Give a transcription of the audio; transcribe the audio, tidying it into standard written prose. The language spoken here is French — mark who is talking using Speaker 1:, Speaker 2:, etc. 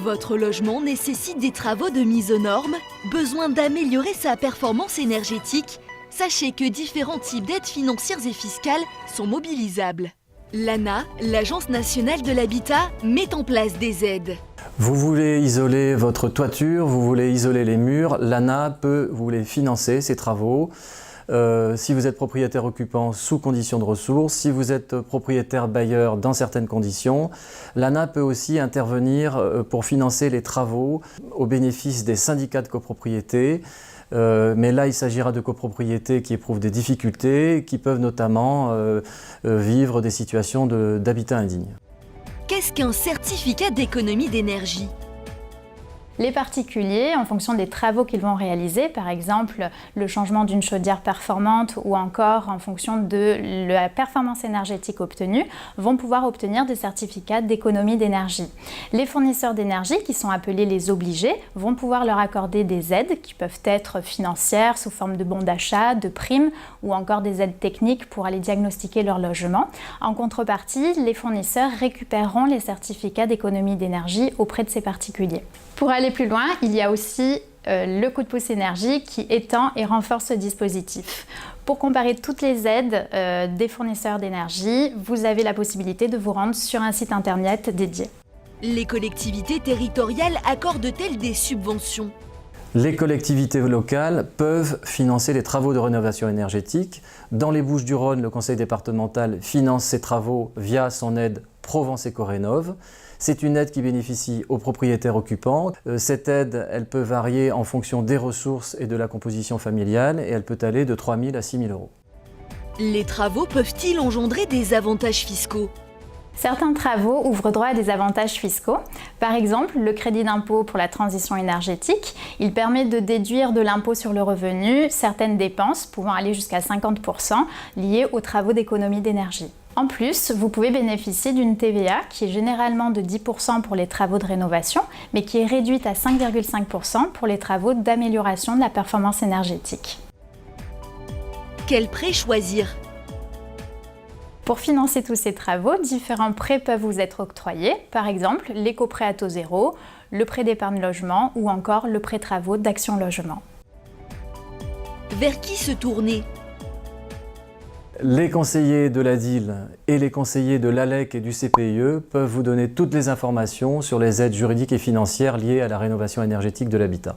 Speaker 1: Votre logement nécessite des travaux de mise aux normes? Besoin d'améliorer sa performance énergétique? Sachez que différents types d'aides financières et fiscales sont mobilisables. L'ANA, l'Agence nationale de l'habitat, met en place des aides.
Speaker 2: Vous voulez isoler votre toiture, vous voulez isoler les murs, l'ANA peut vous les financer, ces travaux. Si vous êtes propriétaire occupant sous conditions de ressources, si vous êtes propriétaire bailleur dans certaines conditions, l'ANA peut aussi intervenir pour financer les travaux au bénéfice des syndicats de copropriété. Mais là, il s'agira de copropriétés qui éprouvent des difficultés, qui peuvent notamment vivre des situations d'habitat indigne.
Speaker 1: Qu'est-ce qu'un certificat d'économie d'énergie ?
Speaker 3: Les particuliers, en fonction des travaux qu'ils vont réaliser, par exemple le changement d'une chaudière performante ou encore en fonction de la performance énergétique obtenue, vont pouvoir obtenir des certificats d'économie d'énergie. Les fournisseurs d'énergie, qui sont appelés les obligés, vont pouvoir leur accorder des aides qui peuvent être financières sous forme de bons d'achat, de primes ou encore des aides techniques pour aller diagnostiquer leur logement. En contrepartie, les fournisseurs récupéreront les certificats d'économie d'énergie auprès de ces particuliers. Pour aller plus loin, il y a aussi le coup de pouce énergie qui étend et renforce ce dispositif. Pour comparer toutes les aides des fournisseurs d'énergie, vous avez la possibilité de vous rendre sur un site internet dédié.
Speaker 1: Les collectivités territoriales accordent-elles des subventions ?
Speaker 2: Les collectivités locales peuvent financer les travaux de rénovation énergétique. Dans les Bouches-du-Rhône, le conseil départemental finance ces travaux via son aide Provence Éco-Rénov'. C'est une aide qui bénéficie aux propriétaires occupants. Cette aide, elle peut varier en fonction des ressources et de la composition familiale et elle peut aller de 3 000 à 6 000 euros.
Speaker 1: Les travaux peuvent-ils engendrer des avantages fiscaux ?
Speaker 3: Certains travaux ouvrent droit à des avantages fiscaux. Par exemple, le crédit d'impôt pour la transition énergétique, il permet de déduire de l'impôt sur le revenu certaines dépenses pouvant aller jusqu'à 50% liées aux travaux d'économie d'énergie. En plus, vous pouvez bénéficier d'une TVA qui est généralement de 10% pour les travaux de rénovation, mais qui est réduite à 5,5% pour les travaux d'amélioration de la performance énergétique.
Speaker 1: Quel prêt choisir ?
Speaker 3: Pour financer tous ces travaux, différents prêts peuvent vous être octroyés, par exemple l'éco-prêt à taux zéro, le prêt d'épargne logement ou encore le prêt travaux d'Action Logement.
Speaker 1: Vers qui se tourner ?
Speaker 2: Les conseillers de la DIL et les conseillers de l'ALEC et du CPIE peuvent vous donner toutes les informations sur les aides juridiques et financières liées à la rénovation énergétique de l'habitat.